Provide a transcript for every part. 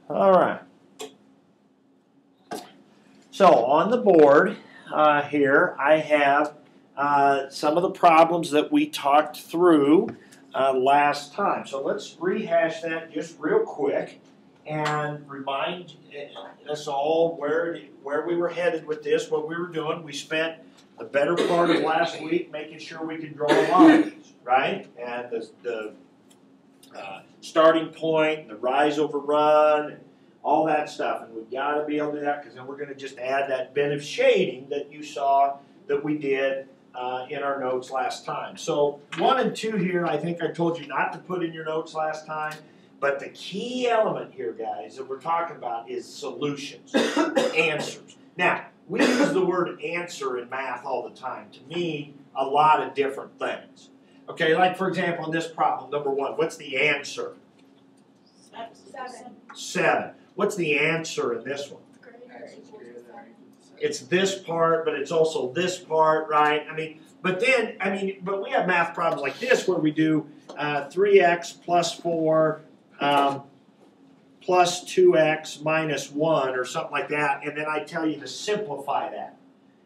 All right. So on the board here, I have some of the problems that we talked through last time. So let's rehash that just real quick and remind us all where we were headed with this, what we were doing. We spent the better part of last week making sure we could draw lines, right? And the starting point, the rise over run, all that stuff. And we've got to be able to do that because then we're going to just add that bit of shading that you saw that we did in our notes last time. So 1 and 2 here, I think I told you not to put in your notes last time. But the key element here, guys, that we're talking about is solutions, answers. Now, we use the word answer in math all the time to mean a lot of different things. Okay, like for example, in this problem, number 1, what's the answer? 7. What's the answer in this one? It's this part, but it's also this part, right? But we have math problems like this where we do 3x plus 4 plus 2x minus 1 or something like that, and then I tell you to simplify that.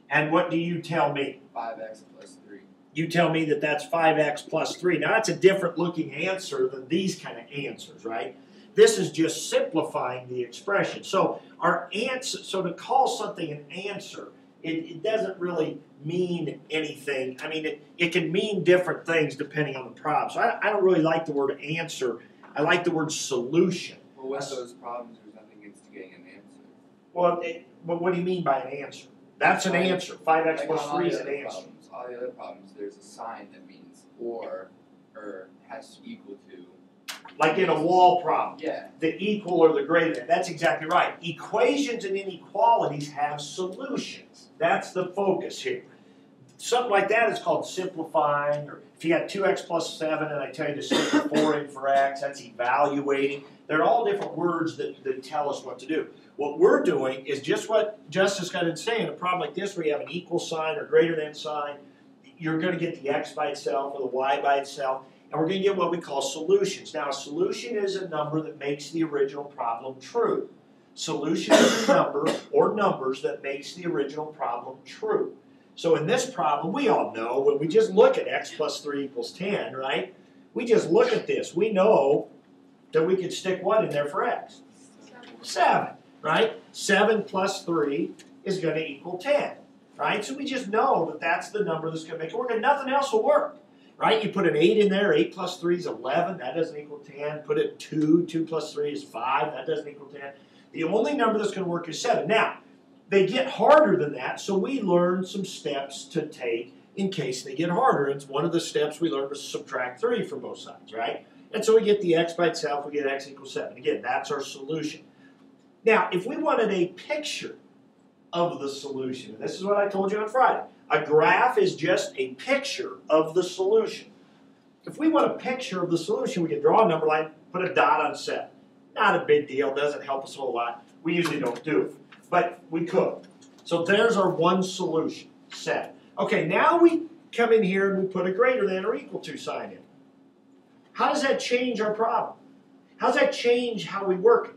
And what do you tell me? 5x plus 3. You tell me that that's 5x plus 3. Now, that's a different looking answer than these kind of answers, right? This is just simplifying the expression. So our answer, so to call something an answer, it doesn't really mean anything. It can mean different things depending on the problem. So I don't really like the word answer. I like the word solution. Well, with those problems, there's nothing instigating an answer. Well, what do you mean by an answer? That's an answer. 5x plus 3 is an answer. All the other problems, there's a sign that means or has to equal to. Like in a wall problem. Yeah. The equal or the greater than. That's exactly right. Equations and inequalities have solutions. That's the focus here. Something like that is called simplifying, or if you got 2x plus 7 and I tell you to stick a 4 in for x, that's evaluating. They're all different words that tell us what to do. What we're doing is just what Justice got in saying. A problem like this where you have an equal sign or greater than sign, you're going to get the x by itself or the y by itself, and we're going to get what we call solutions. Now, a solution is a number that makes the original problem true. Solution is a number or numbers that makes the original problem true. So in this problem, we all know when we just look at x plus 3 equals 10, right? We just look at this. We know that we could stick what in there for x? 7, right? 7 plus 3 is going to equal 10, right? So we just know that that's the number that's going to make it work, and nothing else will work, right? You put an 8 in there, 8 plus 3 is 11, that doesn't equal 10. Put a 2, 2 plus 3 is 5, that doesn't equal 10. The only number that's going to work is 7. Now, they get harder than that, so we learn some steps to take in case they get harder. And one of the steps we learned was subtract 3 from both sides, right? And so we get the x by itself, we get x equals 7. Again, that's our solution. Now, if we wanted a picture of the solution, and this is what I told you on Friday, a graph is just a picture of the solution. If we want a picture of the solution, we can draw a number line, put a dot on 7. Not a big deal, doesn't help us a whole lot. We usually don't do it. But we could. So there's our one solution, 7. Okay, now we come in here and we put a greater than or equal to sign in. How does that change our problem? How does that change how we work it?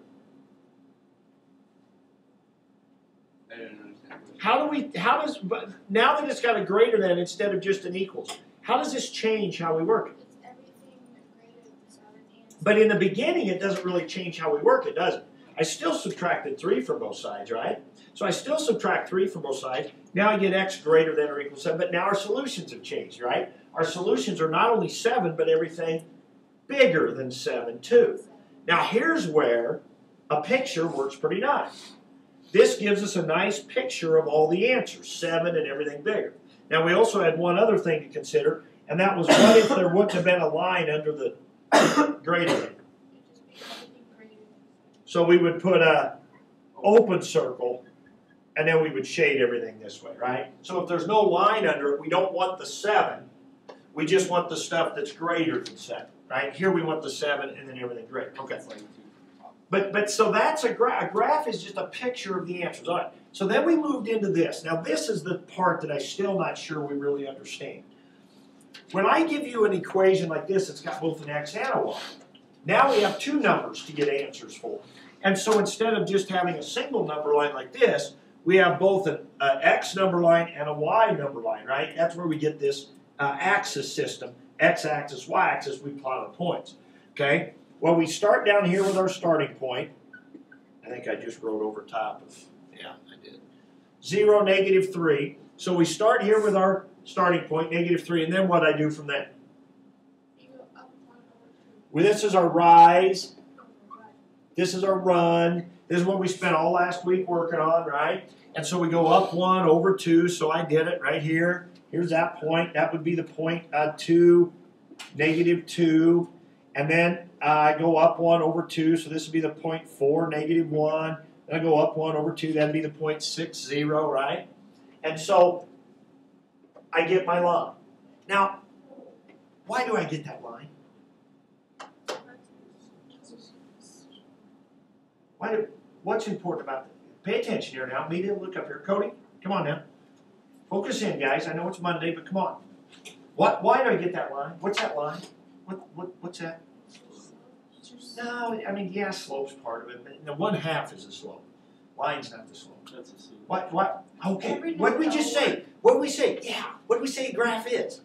I don't understand. Now that it's got a greater than instead of just an equals, how does this change how we work it? It's everything greater than 7 and But in the beginning, it doesn't really change how we work it, does it? I still subtracted 3 from both sides, right? So I still subtract 3 from both sides. Now I get x greater than or equal to 7. But now our solutions have changed, right? Our solutions are not only 7, but everything bigger than 7, too. Now here's where a picture works pretty nice. This gives us a nice picture of all the answers, 7 and everything bigger. Now we also had one other thing to consider, and that was what if there wouldn't have been a line under the greater than? So we would put a open circle, and then we would shade everything this way, right? So if there's no line under it, we don't want the 7. We just want the stuff that's greater than 7, right? Here we want the 7 and then everything greater. Okay. But so that's a graph. A graph is just a picture of the answers. All right. So then we moved into this. Now this is the part that I'm still not sure we really understand. When I give you an equation like this, it's got both an x and a y. Now we have 2 numbers to get answers for. And so instead of just having a single number line like this, we have both an X number line and a Y number line, right? That's where we get this axis system, X-axis, Y-axis, we plot the points, okay? Well, we start down here with our starting point. I think I just wrote over top of, yeah, I did. 0, -3. So we start here with our starting point, -3, and then what I do from there? You go up 1 over 2. Well, this is our rise. This is our run. This is what we spent all last week working on, right? And so we go up 1 over 2. So I did it right here. Here's that point. That would be the point 2, -2. And then I go up 1 over 2. So this would be the point 4, -1. Then I go up 1 over 2. That'd be the point 60, right? And so I get my line. Now, why do I get that line? What's important about that? Pay attention here now. Me to look up here. Cody, come on now. Focus in, guys. I know it's Monday, but come on. Why do I get that line? What's that line? What's that? No, I mean, yeah, slope's part of it. But the 1/2 is the slope. Line's not the slope. That's a slope. What? Okay. What did we just say? What did we say? Yeah. What did we say a graph is?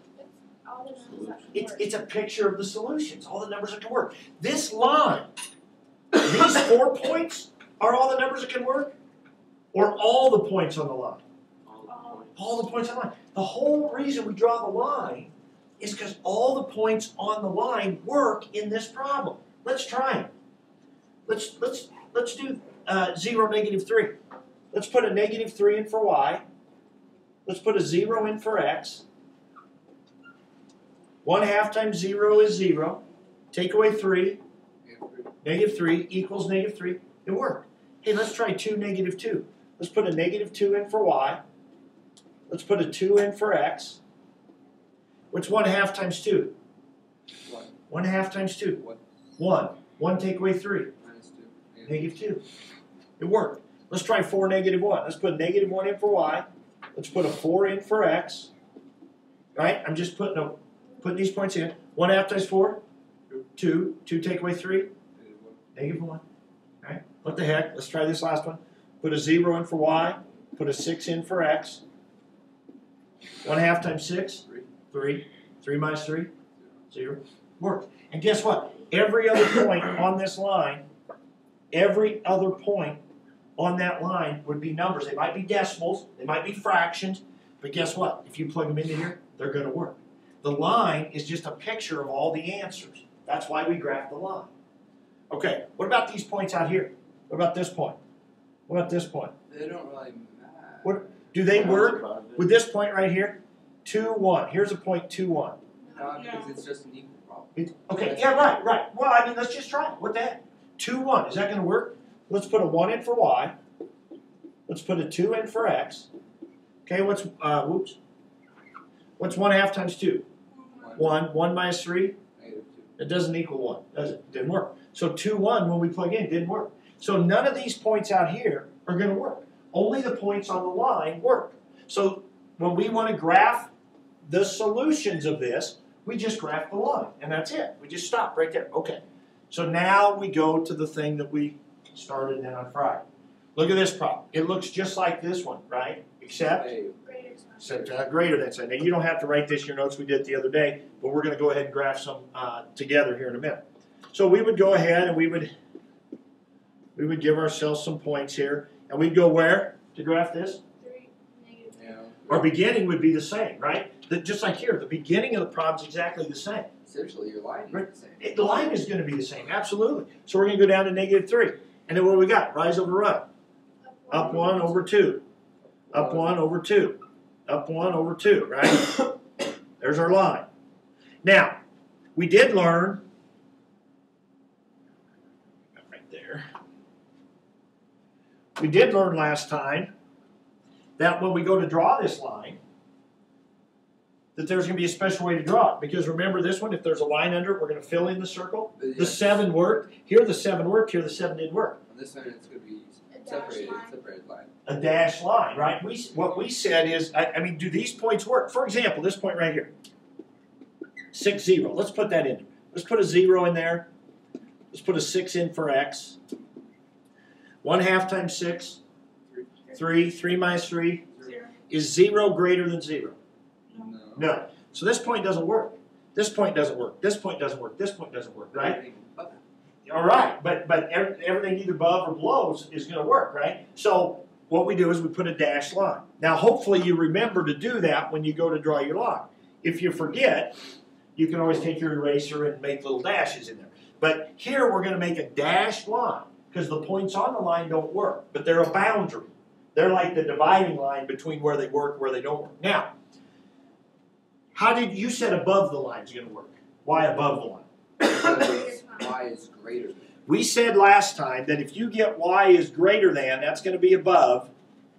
All the numbers that can work. It's a picture of the solutions. All the numbers that can work. This line, these 4 points, are all the numbers that can work? Or all the points on the line? All the points on the line. The whole reason we draw the line is because all the points on the line work in this problem. Let's try it. Let's do 0, -3. Let's put a -3 in for y. Let's put a 0 in for x. 1/2 times 0 is 0. Take away 3. -3 equals -3. It worked. Hey, let's try 2, -2. Let's put a -2 in for y. Let's put a 2 in for x. What's 1/2 times 2? 1/2 times 2. 1. 1 take away 3. -2. It worked. Let's try 4, -1. Let's put a -1 in for y. Let's put a 4 in for x. Right? I'm just putting these points in. 1/2 times 4? 2. 2 take away 3? -1. Right? What the heck? Let's try this last one. Put a 0 in for y. Put a 6 in for x. 1/2 times 6? 3. 3 minus 3? 0. Worked. And guess what? Every other point on this line, every other point on that line would be numbers. They might be decimals, they might be fractions, but guess what? If you plug them into here, they're going to work. The line is just a picture of all the answers. That's why we graph the line. Okay, what about these points out here? What about this point? What about this point? They don't really matter. What do they work with this point right here? 2, 1. Here's a point 2, 1. No, because it's just an equal problem. Okay, yeah, right. Well, I mean, let's just try it. What the heck? 2, 1. Is that going to work? Let's put a 1 in for y. Let's put a 2 in for x. Okay, what's 1/2 times 2? 1. 1 minus 3? It doesn't equal 1, does it? Didn't work. So 2, 1, when we plug in, didn't work. So none of these points out here are going to work. Only the points on the line work. So when we want to graph the solutions of this, we just graph the line, and that's it. We just stop right there. Okay. So now we go to the thing that we started in on Friday. Look at this problem. It looks just like this one, right? Except greater than sign. Now, you don't have to write this in your notes. We did it the other day, but we're going to go ahead and graph some together here in a minute. So we would go ahead and we would give ourselves some points here, and we'd go where to graph this? 3, -3. Our beginning would be the same, right? Just like here, the beginning of the problem is exactly the same. Essentially, your line is the same. The line is going to be the same, absolutely. So we're going to go down to -3. And then what do we got? Rise over run. Up 1 over 2. Up 1 over 2. Up 1 over 2, right? There's our line. Now, we did learn, right there, we did learn last time that when we go to draw this line, that there's going to be a special way to draw it. Because remember this one, if there's a line under it, we're going to fill in the circle. The 7 worked. Here the 7 worked. Here the 7 didn't work. On this one, it's going to be separated line. A dashed line, right? What we said is, I mean, do these points work? For example, this point right here, 6, 0. Let's put that in. Let's put a 0 in there. Let's put a 6 in for x. 1/2 times 6, 3. 3 minus 3 0. is 0 greater than 0. No. No. So this point doesn't work. This point doesn't work. This point doesn't work. This point doesn't work, right? Everything above it. All right, but everything either above or below is going to work, right? So what we do is we put a dashed line. Now, hopefully you remember to do that when you go to draw your line. If you forget, you can always take your eraser and make little dashes in there. But here we're going to make a dashed line because the points on the line don't work, but they're a boundary. They're like the dividing line between where they work and where they don't work. Now, how did you said above the line is going to work? Why above the line? Because y is greater than. We said last time that if you get y is greater than, that's going to be above,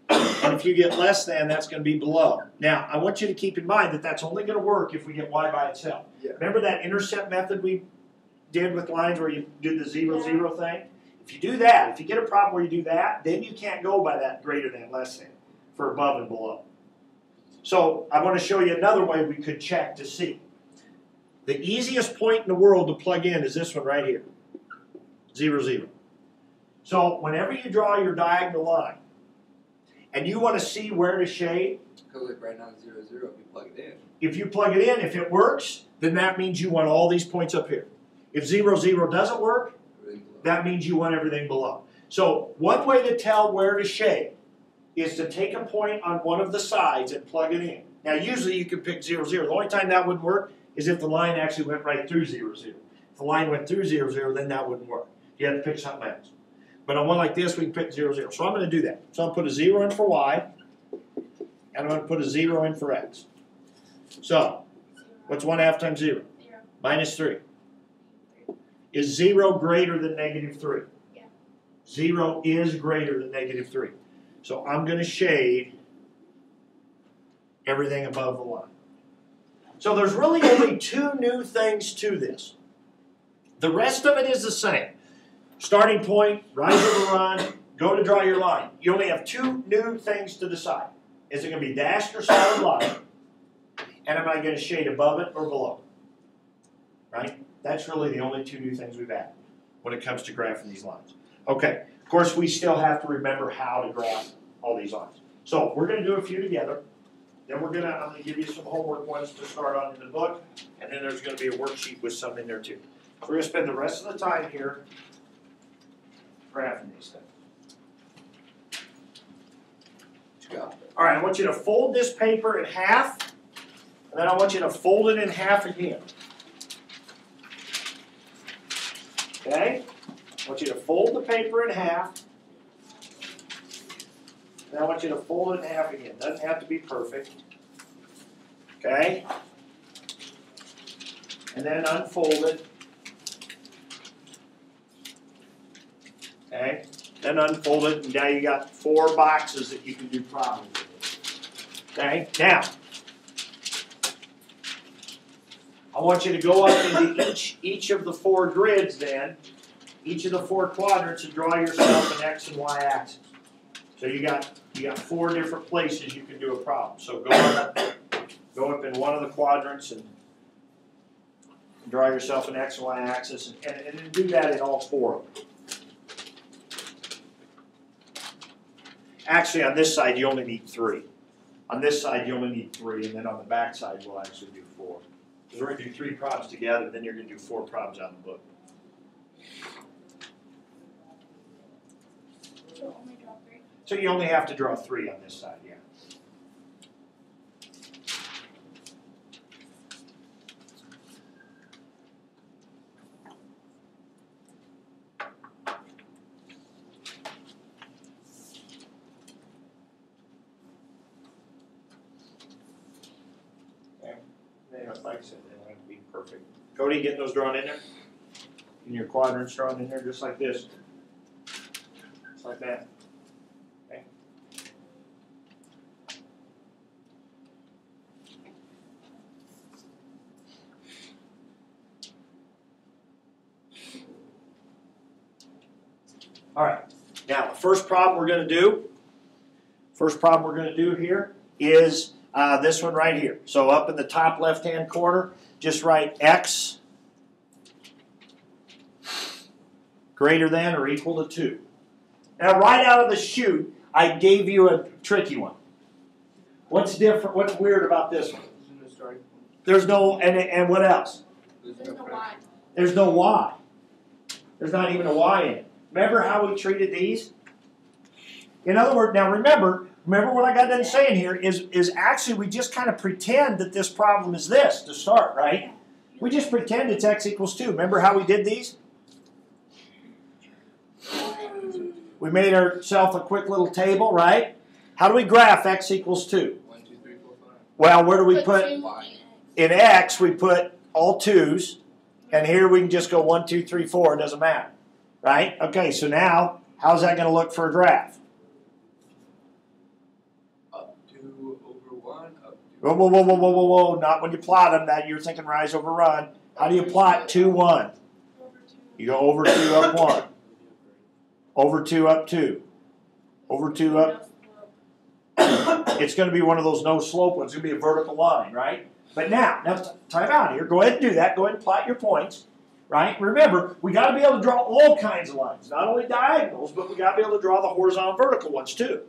and if you get less than, that's going to be below. Now, I want you to keep in mind that that's only going to work if we get y by itself. Yeah. Remember that intercept method we did with lines where you did the 0, 0 thing? If you do that, if you get a problem where you do that, then you can't go by that greater than, less than for above and below. So I want to show you another way we could check to see. The easiest point in the world to plug in is this one right here. 0, 0. So whenever you draw your diagonal line and you want to see where to shade, Because like right now 0, 0, if you plug it in. if you plug it in, if it works, then that means you want all these points up here. If 0, 0 doesn't work, Everything below. that means you want everything below. So one way to tell where to shade is to take a point on one of the sides and plug it in. Now usually you can pick 0, 0. The only time that wouldn't work is if the line actually went right through 0, 0. If the line went through 0, 0, then that wouldn't work. You have to pick something else. But on one like this, we can pick 0, 0. So I'm going to do that. So I'll put a 0 in for y, and I'm going to put a 0 in for x. So, what's 1/2 times 0? 0. Minus 3. Is 0 greater than negative 3? Yeah. 0 is greater than negative 3. So I'm going to shade everything above the line. So there's really only two new things to this. The rest of it is the same. Starting point, rise or run, go to draw your line. You only have two new things to decide. Is it going to be dashed or solid line? And am I going to shade above it or below? Right? That's really the only two new things we've added when it comes to graphing these lines. Okay, of course we still have to remember how to graph all these lines. So we're going to do a few together. Then I'm going to give you some homework ones to start on in the book. And then there's going to be a worksheet with some in there too. We're going to spend the rest of the time here graphing these things. Let's go. All right, I want you to fold this paper in half, and then I want you to fold it in half again. Okay? I want you to fold the paper in half, and then I want you to fold it in half again. Doesn't have to be perfect. Okay? And then unfold it. Okay? Then unfold it, and now you got 4 boxes that you can do problems with. Okay? Now, I want you to go up into each of the 4 grids then, each of the 4 quadrants, and draw yourself an X and Y axis. So you got 4 different places you can do a problem. So go up in one of the quadrants and draw yourself an X and Y axis, and then do that in all 4 of them. Actually, on this side, you only need 3. On this side, you only need 3, and then on the back side, we'll actually do 4. Because we're going to do 3 problems together, then you're going to do 4 problems out of the book. So only draw 3. So you only have to draw 3 on this side, yeah. Like I said, they don't have to be perfect. Cody, getting those drawn in there? And your quadrants drawn in there just like this. Just like that. Okay. All right. Now, the first problem we're going to do here is this one right here. So up in the top left-hand corner, just write X greater than or equal to 2. Now, right out of the chute, I gave you a tricky one. What's different? What's weird about this one? There's no, and what else? There's no Y. There's no Y. There's not even a Y in it. Remember how we treated these? In other words, now remember what I got done saying here is actually we just kind of pretend that this problem is this to start, right? We just pretend it's x equals 2. Remember how we did these? We made ourselves a quick little table, right? How do we graph x equals 2? 1, 2, 3, 4, 5. Well, where do we put? Y. In x, we put all 2's. And here we can just go 1, 2, 3, 4. It doesn't matter. Right? Okay, so now, how's that going to look for a graph? Up 2 over 1, up 2. Whoa, whoa, whoa, whoa, whoa, whoa, whoa. Not when you plot them. That you're thinking rise over run. How do you plot 2, 1? Over 2. You go over 2, up 1. Over 2, up 2. Over 2, up. It's going to be one of those no slope ones. It's going to be a vertical line, right? But now time out here. Go ahead and do that. Go ahead and plot your points, right? Remember, we got to be able to draw all kinds of lines. Not only diagonals, but we got to be able to draw the horizontal vertical ones too.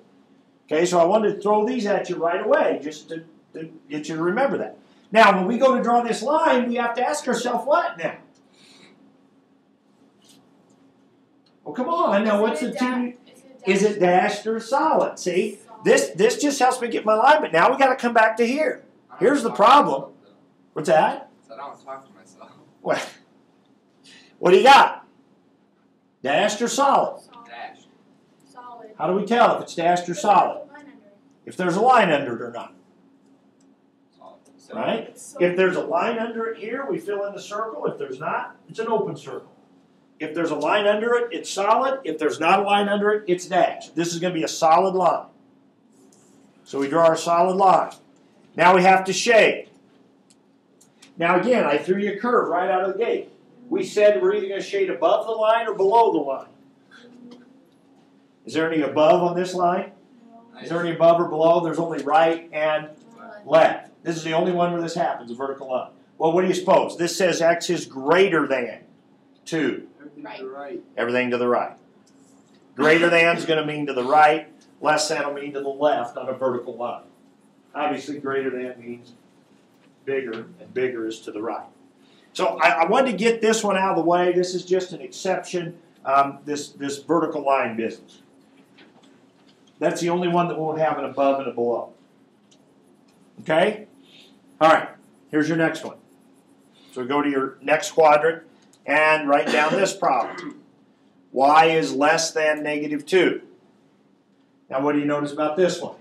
Okay, so I wanted to throw these at you right away just to get you to remember that. Now, when we go to draw this line, we have to ask ourselves what now? Well, come on. Now, what's the two? Is it dashed or solid? See, this just helps me get my line, but now we got to come back to here. Here's the problem. What's that? So I don't want to talk to myself. What do you got? Dashed or solid? Dash. Solid. How do we tell if it's dashed or solid? If there's a line under it or not. Solid. So Right? If there's a line under it here, we fill in the circle. If there's not, it's an open circle. If there's a line under it, it's solid. If there's not a line under it, it's dashed. This is going to be a solid line. So we draw our solid line. Now we have to shade. Now again, I threw you a curve right out of the gate. We said we're either going to shade above the line or below the line. Is there any above on this line? Is there any above or below? There's only right and left. This is the only one where this happens, a vertical line. Well, what do you suppose? This says x is greater than 2. everything to the right. Everything to the right. Greater than is going to mean to the right. Less than will mean to the left on a vertical line. Obviously, greater than means bigger, and bigger is to the right. So I wanted to get this one out of the way. This is just an exception, this vertical line business. That's the only one that won't have an above and a below. Okay? All right, here's your next one. So go to your next quadrant and write down this problem. Y is less than -2. Now what do you notice about this one?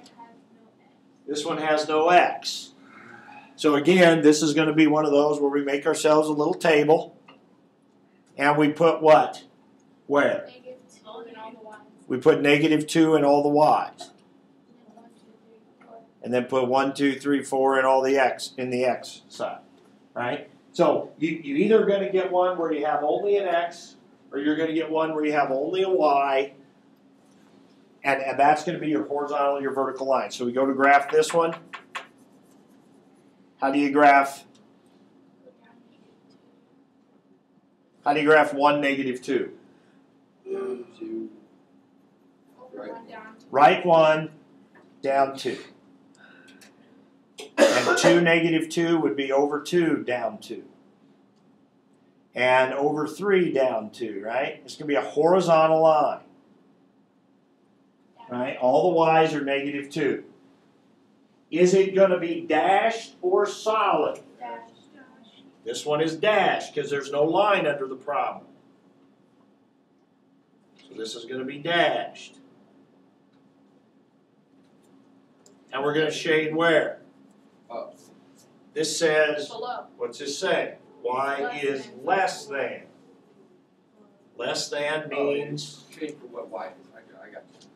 This one has no x. So again, this is going to be one of those where we make ourselves a little table. And we put what? Where? -2 and all the Y's. We put -2 in all the y's. And 1, 2, 3, 4. And then put 1, 2, 3, 4 in all the x in the x side. Right? So you either going to get one where you have only an x, or you're going to get one where you have only a y. And that's going to be your horizontal, your vertical line. So we go to graph this one. How do you graph? How do you graph 1, -2? 1, 2. Over Right. 1 down 2. Right 1, down 2. And 2, -2 would be over 2, down 2. And over 3, down 2, right? It's going to be a horizontal line. Right? All the y's are -2. Is it going to be dashed or solid? Dash. This one is dashed because there's no line under the problem. So this is going to be dashed. And we're going to shade where? Up. This says, Below. what's this say? Y is less than. Less than means, Shade for what y is. I got you.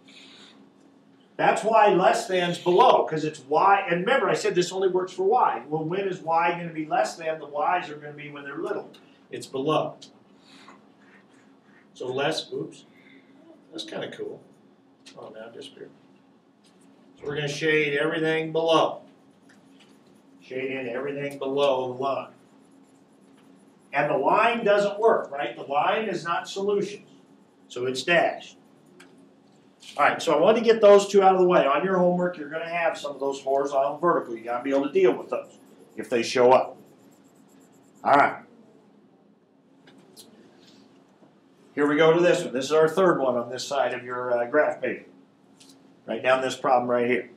that's why less than's below, because it's y. And remember, I said this only works for y. Well, when is y going to be less than? The y's are going to be when they're little. It's below. So less, oops, that's kind of cool. Oh, now it disappeared. So we're going to shade everything below. Shade in everything below the line. And the line doesn't work, right? The line is not solutions. So it's dashed. All right, so I want to get those two out of the way. On your homework, you're going to have some of those horizontal and vertical. You got to be able to deal with those if they show up. All right. Here we go to this one. This is our third one on this side of your graph paper. Write down this problem right here.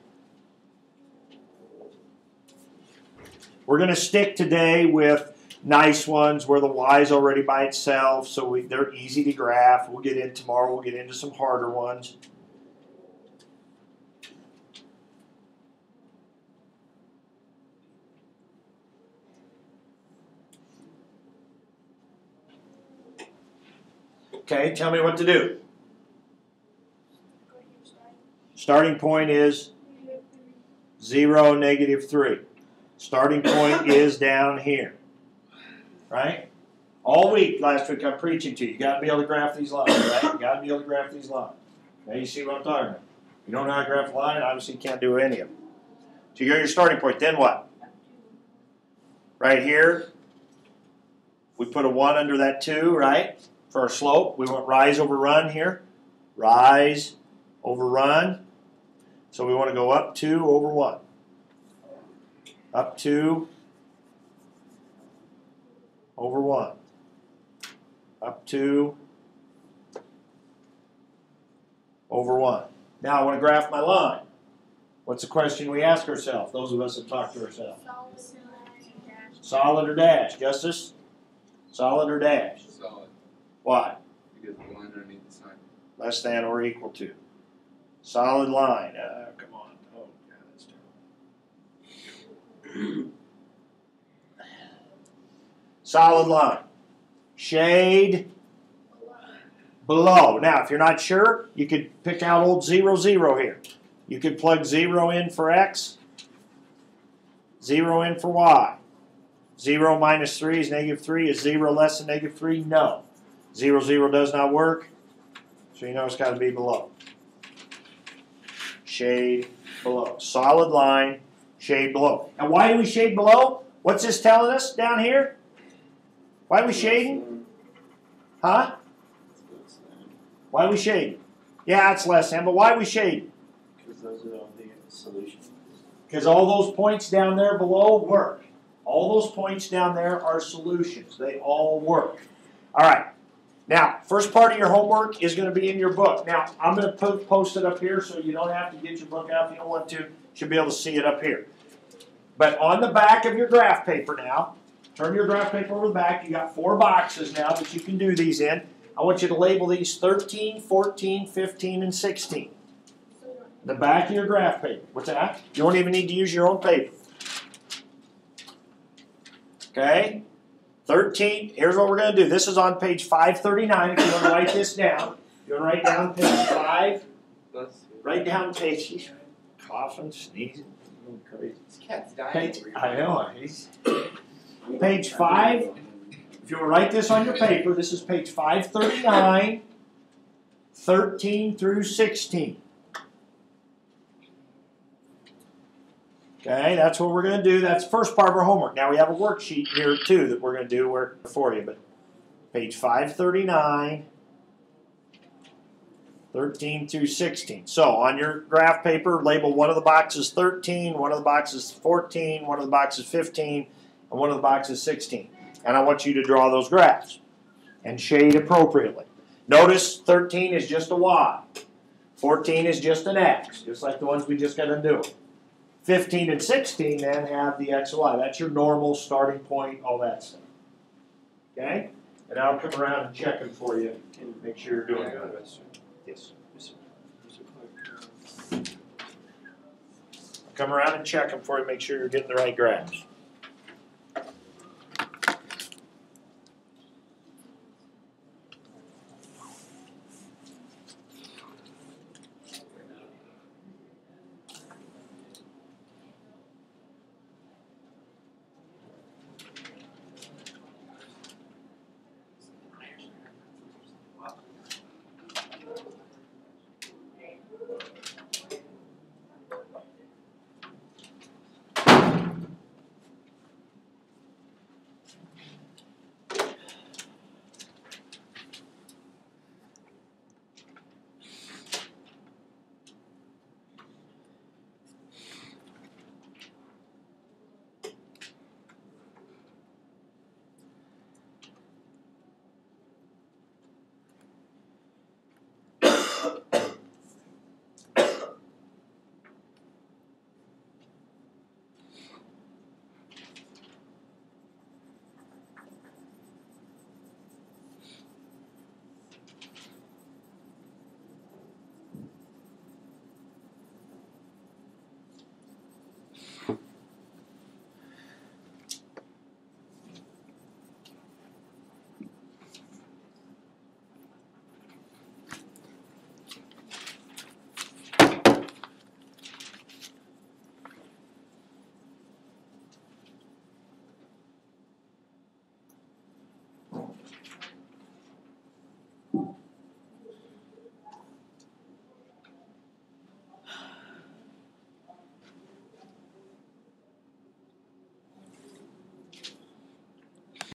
We're going to stick today with nice ones where the y is already by itself, so they're easy to graph. We'll get in tomorrow. We'll get into some harder ones. Okay, tell me what to do. Starting point is 0, -3. Starting point is down here. Right? All week, last week, I'm preaching to you. You got to be able to graph these lines, right? You got to be able to graph these lines. Now you see what I'm talking about. You don't know how to graph a line, obviously you can't do any of them. So you got your starting point. Then what? Right here, we put a 1 under that 2, right? For our slope, we want rise over run here. Rise over run. So we want to go up 2 over 1. Up 2 over 1. Up 2 over 1. Now I want to graph my line. What's the question we ask ourselves? Those of us that talk to ourselves. Solid or dash? Justice? Solid or dash? Solid. Why? Because the line underneath the sign. Less than or equal to. Solid line. Come on. Oh, God, that's terrible. Solid line. Shade below. Now, if you're not sure, you could pick out old 0, 0 here. You could plug 0 in for x, 0 in for y. 0 minus 3 is -3. Is 0 less than -3? No. 0, 0 does not work, so you know it's got to be below. Shade below. Solid line, shade below. And why do we shade below? What's this telling us down here? Why are we shading? Huh? Why are we shading? Yeah, it's less than, but why are we shading? Because those are all the solutions. Because all those points down there below work. All those points down there are solutions. They all work. All right. Now, first part of your homework is going to be in your book. Now, I'm going to post it up here so you don't have to get your book out if you don't want to. You should be able to see it up here. But on the back of your graph paper now, turn your graph paper over the back. You got 4 boxes now that you can do these in. I want you to label these 13, 14, 15, and 16. The back of your graph paper. What's that? You don't even need to use your own paper. Okay? 13, here's what we're going to do. This is on page 539. If you want to write this down, you want to write down page 5. Write down page, he's coughing, sneezing, crazy. This cat's dying Page, over here. I know. Page 5. If you want to write this on your paper, this is page 539, 13 through 16. Okay, that's what we're going to do. That's the first part of our homework. Now we have a worksheet here too that we're going to do for you. But page 539, 13 through 16. So on your graph paper, label one of the boxes 13, one of the boxes 14, one of the boxes 15, and one of the boxes 16. And I want you to draw those graphs and shade appropriately. Notice 13 is just a Y. 14 is just an X, just like the ones we just got to do. 15 and 16 then have the X and Y. That's your normal starting point, all that stuff. Okay? And I'll come around and check them for you and make sure you're doing good. Yes. Come around and check them for you, make sure you're getting the right graphs.